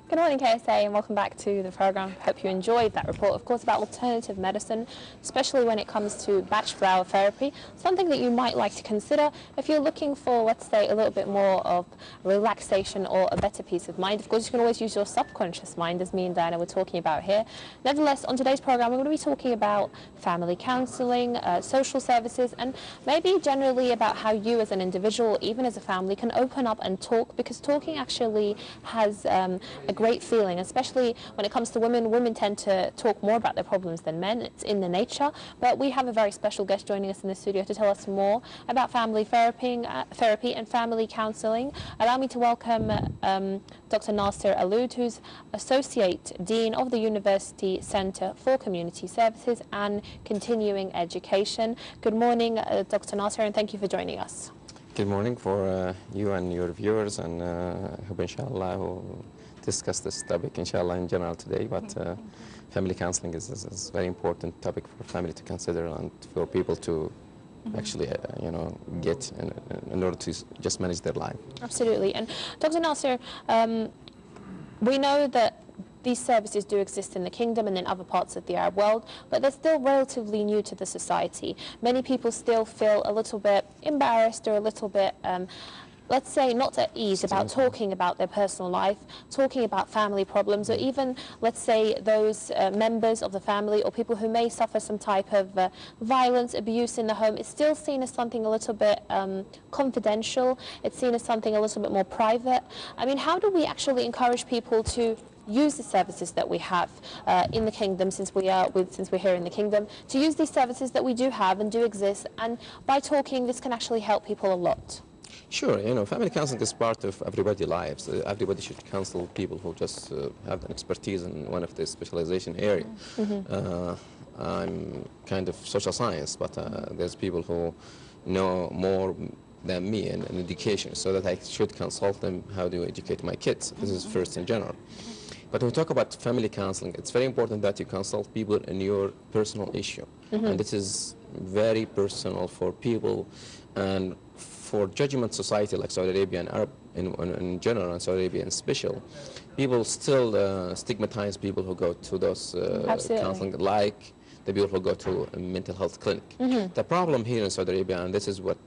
Good morning, KSA, and welcome back to the program. Hope you enjoyed that report, of course, about alternative medicine, especially when it comes to batch flower therapy, something that you might like to consider if you're looking for, let's say, a little bit more of relaxation or a better peace of mind. Of course, you can always use your subconscious mind, as me and Diana were talking about here. Nevertheless, on today's program, we're going to be talking about family counselling, social services, and maybe generally about how you as an individual, even as a family, can open up and talk, because talking actually has a great feeling, especially when it comes to women. Women tend to talk more about their problems than men. It's in the nature. But we have a very special guest joining us in the studio to tell us more about family therapy and family counselling. Allow me to welcome Dr. Nasser Aloud, who's Associate Dean of the University Centre for Community Services and Continuing Education. Good morning, Dr. Nasser, and thank you for joining us. Good morning for you and your viewers, and hope inshallah we'll discuss this topic inshallah in general today, but family counseling is a very important topic for family to consider and for people to actually get in order to just manage their life. Absolutely. And Dr. Nasser, we know that these services do exist in the kingdom and in other parts of the Arab world, but they're still relatively new to the society. Many people still feel a little bit embarrassed or a little bit let's say not at ease about talking about their personal life, talking about family problems, or even, let's say, those members of the family or people who may suffer some type of violence, abuse in the home. It's still seen as something a little bit confidential. It's seen as something a little bit more private. I mean, how do we actually encourage people to use the services that we have in the kingdom, since we're here in the kingdom, to use these services that we do have and do exist, and by talking, this can actually help people a lot? Sure, family counseling is part of everybody's lives. Everybody should counsel people who just have an expertise in one of the specialization area. I'm kind of social science, but there's people who know more than me in education, so that I should consult them how to educate my kids. This is first in general. But when we talk about family counseling, it's very important that you consult people in your personal issue. And this is very personal for people, and for judgment society like Saudi Arabia and Arab in general, and Saudi Arabia in special, people still stigmatize people who go to those counseling, like the people who go to a mental health clinic. The problem here in Saudi Arabia, and this is what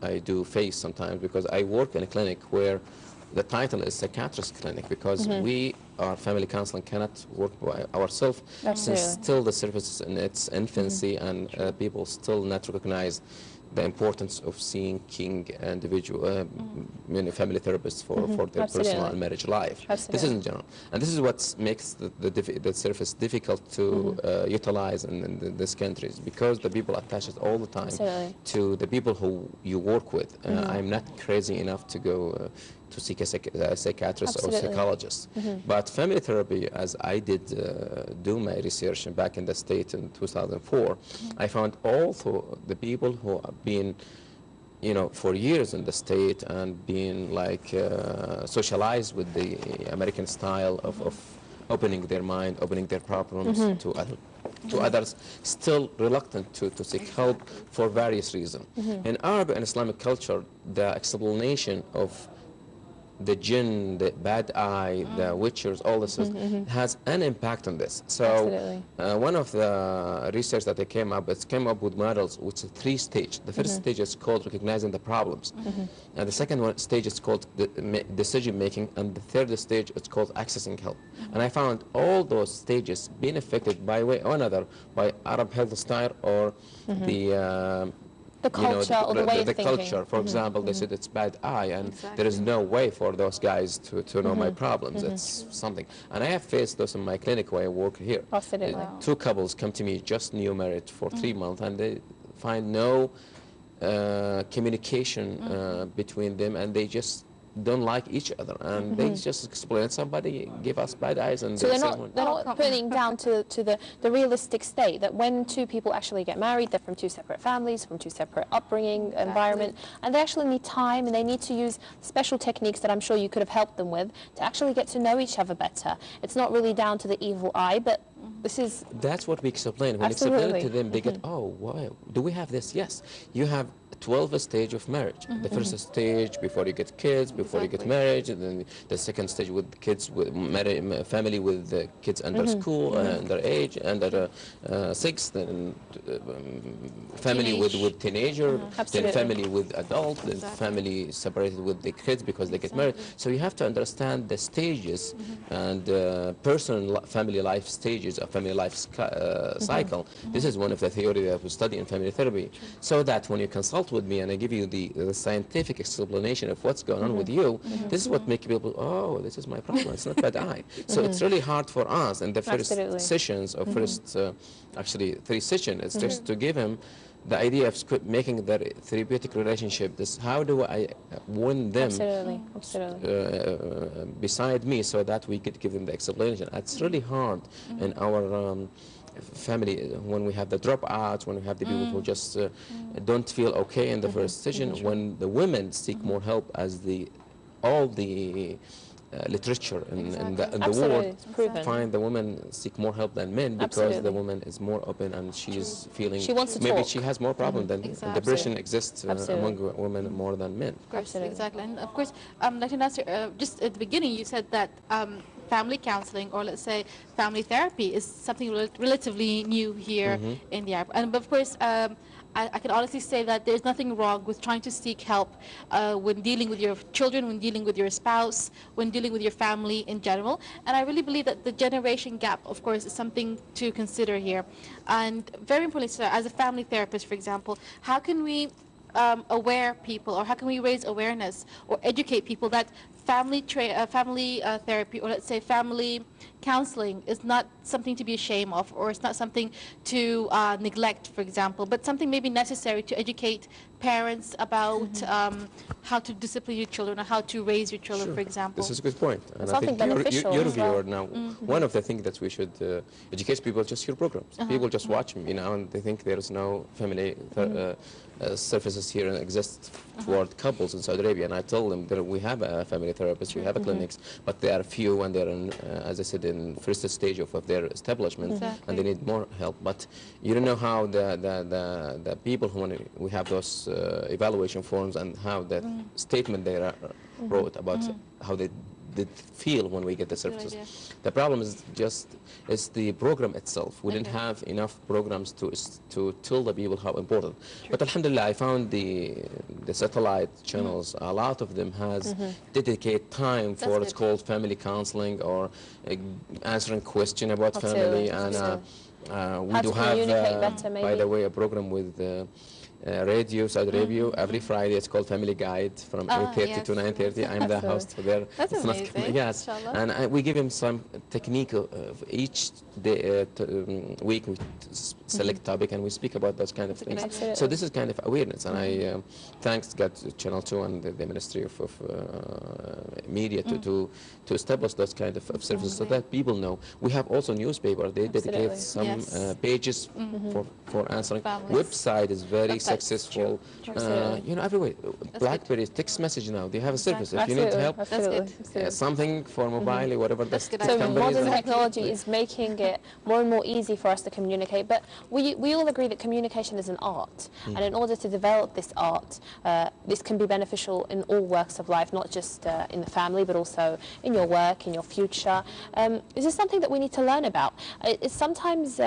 I do face sometimes, because I work in a clinic where the title is psychiatrist clinic, because we, our family counseling, cannot work by ourselves, since still the service is in its infancy, and people still not recognize the importance of seeing individual family therapists for their personal and marriage life. This is in general, and this is what makes the service difficult to utilize in these countries, because the people attached all the time to the people who you work with. I'm not crazy enough to go to seek a psychiatrist or psychologist. But family therapy, as I did do my research back in the States in 2004, I found also the people who have been for years in the state and being like socialized with the American style of opening their mind, opening their problems to others, still reluctant to seek help for various reasons. In Arab and Islamic culture, the explanation of the jinn, the bad eye, the witchers, all this has an impact on this. So one of the research that they came up with models, which is 3-stage. The first stage is called recognizing the problems, and the second stage is called decision making, and the third stage is called accessing help. And I found all those stages being affected by way or another by Arab health style or the culture or the way of thinking. Culture, for example, they said it's bad eye, and there is no way for those guys to know my problems. It's something. And I have faced those in my clinic where I work here. Two couples come to me, just new married for 3 months, and they find no communication between them, and they just don't like each other, and they just explain, somebody give us bad eyes, and so they're not putting down to the realistic state that when two people actually get married, they're from two separate families, from two separate upbringing, environment, and they actually need time, and they need to use special techniques that I'm sure you could have helped them with to actually get to know each other better. It's not really down to the evil eye, but that's what we explain. When we explain it to them, they get, oh, wow, do we have this? Yes, you have 12 stage of marriage. The first stage before you get kids, before you get married, and then the second stage with kids, with family with the kids under school, under age, under sixth, and family with teenager, then Absolutely. family with adult, then family separated with the kids because they get married. So you have to understand the stages and personal family life stages of family life cycle. This is one of the theory that we study in family therapy, so that when you consult with me and I give you the scientific explanation of what's going on with you, this is what makes people, oh, this is my problem, it's not bad eye. So it's really hard for us in the first Absolutely. sessions or first, actually 3 sessions, it's just to give him the idea of making their therapeutic relationship, this how do I win them Absolutely, absolutely. beside me, so that we could give them the explanation. It's really hard in our family when we have the dropouts, when we have the people who just don't feel okay in the first session, when the women seek more help, as all the literature in the Absolutely, world it's proven. find the women seek more help than men, because the Absolutely. woman is more open and she's feeling She wants to maybe talk. she has more problem than Exactly. depression exists Absolutely. among women more than men. Of course, Absolutely. exactly. And of course, Dr. Nasser, just at the beginning, you said that family counseling, or let's say family therapy, is something relatively new here in the Arab. And of course, I can honestly say that there's nothing wrong with trying to seek help when dealing with your children, when dealing with your spouse, when dealing with your family in general. And I really believe that the generation gap, of course, is something to consider here. And very importantly, sir, as a family therapist, for example, how can we aware people, or how can we raise awareness or educate people that family therapy, or let's say family counseling, is not something to be ashamed of, or it's not something to neglect, for example, but something maybe necessary to educate parents about how to discipline your children, or how to raise your children, for example. This is a good point. And I Something think beneficial your as well. viewer now, one of the things that we should educate people, just your programs. People just watch me, and they think there is no family services here that exist toward couples in Saudi Arabia. And I told them that we have a family therapist, we have a clinics, but they are few, and they're in, as I said, in first stage of their establishment, Exactly. and they need more help. But you don't know how the people who, when we have those evaluation forms, and how the statement they wrote about how they did feel when we get the services. idea. The problem is the program itself. We didn't have enough programs to tell the people how important. But alhamdulillah, I found the satellite channels, a lot of them has dedicated time for That's it's good. called family counseling, or answering question about Absolutely, family. And we How do to have, communicate better, by maybe. the way, a program with radio, Saudi Radio, every Friday. It's called Family Guide from 8:30 to yes. 9:30. I'm the host there. That's It's not- amazing. Yes, Inshallah. and we give him some technique of each day, week. We select topic and we speak about those kind of That's a good things. idea. So this is kind of awareness, and I thanks God to Channel 2 and the Ministry of Media to establish those kind of services, so that people know. We have also newspaper. They dedicate Absolutely. some Yes. pages for answering. Families. Website is very Website's successful. Absolutely. Everywhere. BlackBerry text message now. They have a service. If you Absolutely, need help, absolutely, good. absolutely. something for mobile, whatever That's the good So idea. companies modern are- technology is making it more and more easy for us to communicate, but we all agree that communication is an art, and in order to develop this art, this can be beneficial in all works of life, not just in the family, but also in your work, in your future. Is this something that we need to learn about? It sometimes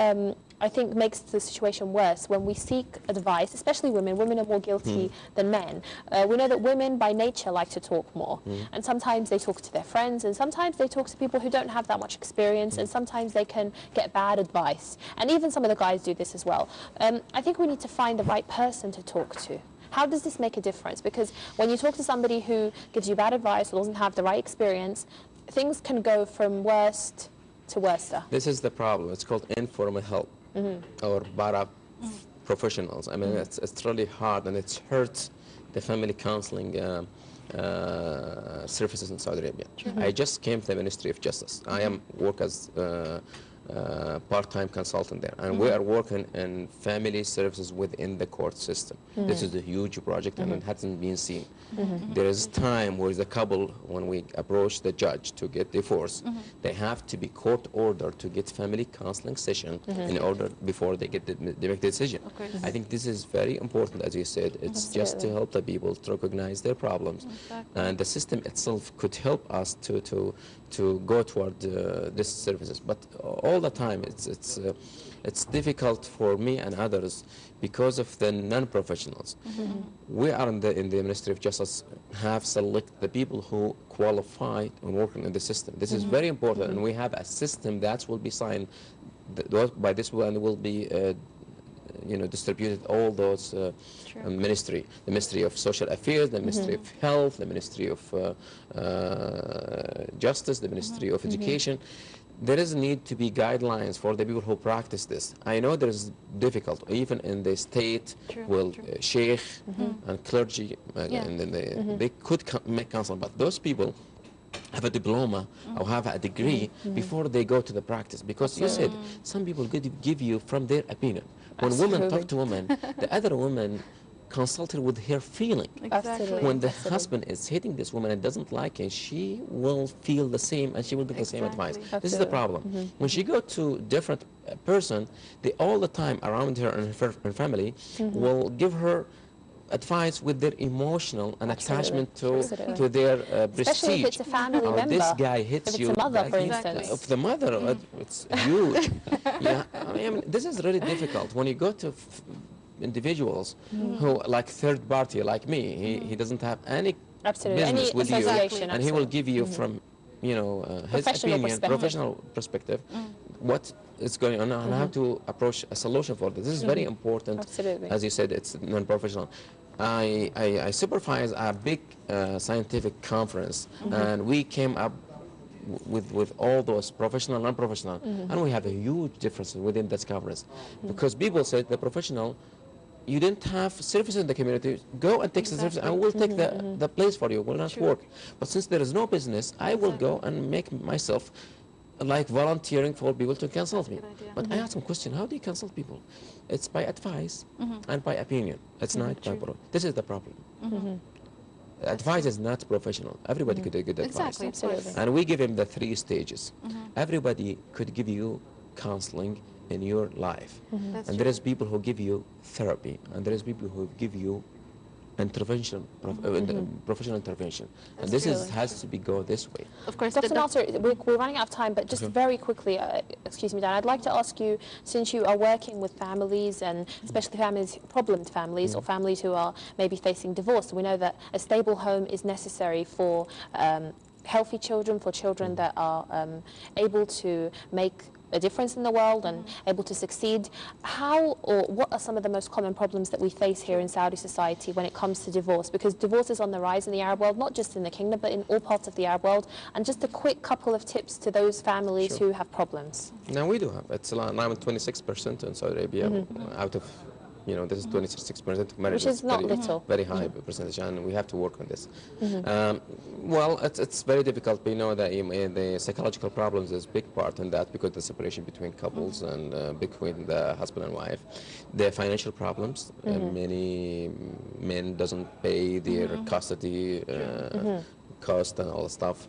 I think makes the situation worse when we seek advice, especially women. Women are more guilty than men. We know that women by nature like to talk more, and sometimes they talk to their friends, and sometimes they talk to people who don't have that much experience, and sometimes they can get bad advice. And even some of the guys do this as well. I think we need to find the right person to talk to. How does this make a difference? Because when you talk to somebody who gives you bad advice or doesn't have the right experience, things can go from worst to worse. This is the problem. It's called informal help or para professionals. I mean, it's really hard, and it hurts the family counseling services in Saudi Arabia. I just came to the Ministry of Justice. I am work as part-time consultant there, and we are working in family services within the court system. This is a huge project, and it hasn't been seen. There is time where the couple, when we approach the judge to get divorce, they have to be court ordered to get family counseling session in order before they get the make decision. I think this is very important, as you said. It's just to help the people to recognize their problems, and the system itself could help us to go toward these services. But all the time, it's difficult for me and others because of the non-professionals. We are in the Ministry of Justice have selected the people who qualified and working in the system. This is very important, and we have a system that will be signed by this one, will be distributed all those ministry, the Ministry of Social Affairs, the Ministry of Health, the Ministry of Justice, the Ministry of Education. There is a need to be guidelines for the people who practice this. I know there is difficult, even in the state, sheikh and clergy, and then they could make counsel, but those people have a diploma or have a degree before they go to the practice, because you said some people could give you from their opinion. When women talk to women, the other woman consulted with her feeling. Exactly. When the husband is hitting this woman and doesn't like it, she will feel the same and she will get the same advice. This is the problem. When she go to different person, they all the time around her and her family will give her advice with their emotional and attachment to their prestige. Especially if it's a family member. This guy hits if you. it's a mother, for Exactly. instance. Of the mother, it's huge. Yeah, I mean, this is really difficult. When you go to individuals who, like third party, like me, he doesn't have any Absolutely. business Any with you, association, and he will absolutely. give you from, his Professional opinion, perspective. professional perspective, what is going on and how to approach a solution for this. This is very important. Absolutely. As you said, it's non-professional. I supervise a big scientific conference, and we came up with all those professional, non-professional, and we have a huge difference within that conference, because people said the professional, you didn't have services in the community, go and take the service and we'll take the place for you, will not work. But since there is no business, I will go and make myself like volunteering for people to consult me. But I ask them question, how do you consult people? It's by advice and by opinion. It's not by this is the problem. Advice is not professional. Everybody could give good advice. Exactly, absolutely. And we give him the 3 stages. Everybody could give you counseling in your life. That's And there is people who give you therapy, and there is people who give you intervention, professional intervention. And this has to be go this way. Of course, Dr. Nasser, we're running out of time, but just very quickly, excuse me, Dan, I'd like to ask you, since you are working with families, and especially families, problemed families, or families who are maybe facing divorce, we know that a stable home is necessary for healthy children, for children that are able to make a difference in the world and able to succeed. How or what are some of the most common problems that we face here in Saudi society when it comes to divorce? Because divorce is on the rise in the Arab world, not just in the kingdom, but in all parts of the Arab world. And just a quick couple of tips to those families who have problems. Now we do have, it's around 26% in Saudi Arabia out of, this is 26% of marriages. Which is not very, little. Very high percentage, and we have to work on this. Well, it's very difficult. We know that the psychological problems is a big part in that, because the separation between couples and between the husband and wife. The financial problems, many men doesn't pay their custody cost and all the stuff.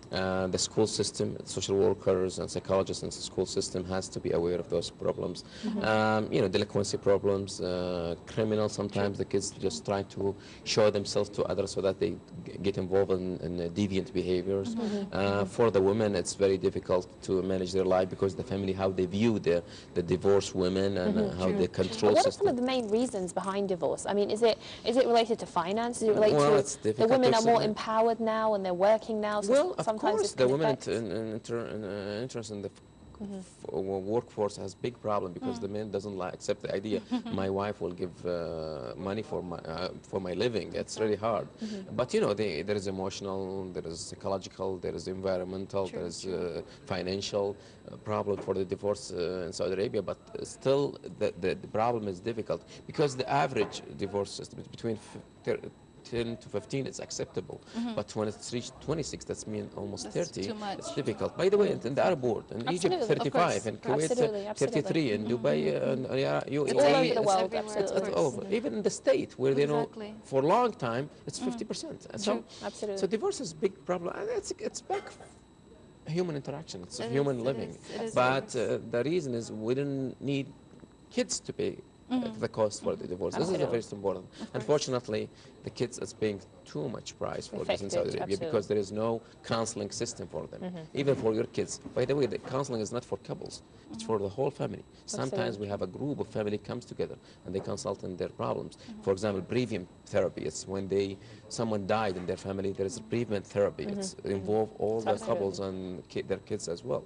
The school system, social workers and psychologists in the school system has to be aware of those problems. Delinquency problems, criminals, sometimes the kids just try to show themselves to others so that they get involved in deviant behaviors. For the women, it's very difficult to manage their life, because the family, how they view the divorced women and how they control What are system. some of the main reasons behind divorce? I mean, is it related to finance? Is it related Well, it's to the difficult women to are more say. empowered now and they're working now? So Well, of sometimes course, it the can women affect- interest in the workforce has big problem, because the man doesn't accept the idea. My wife will give money for my living. It's really hard. But there is emotional, there is psychological, there is environmental, there is financial problem for the divorce in Saudi Arabia. But still, the problem is difficult, because the average divorce system is between 10 to 15, it's acceptable. But when it's reached 26, that's mean almost That's 30. too much. It's difficult. By the way, in the Arab world, in Egypt, Absolutely, of 35, course. in Kuwait, Absolutely, absolutely. 33, in Dubai, and UAE, It's all over the it's- world, everywhere, It's, absolutely. it's all over. Even in the state, where they know Exactly. for a long time, it's 50%. And True, so, absolutely. so divorce is a big problem. And it's back human interaction. It's It human is, it living. is, it is, But it is. the reason is we didn't need kids to pay the cost for the divorce. This is Absolutely. very important. Unfortunately, the kids is paying too much price for this in Saudi Affected, Arabia because there is no counseling system for them, even for your kids. By the way, the counseling is not for couples; it's for the whole family. Sometimes we have a group of family comes together and they consult in their problems. For example, bereavement therapy. It's when someone died in their family. There is bereavement therapy. It's involve all the Absolutely. couples and their kids as well.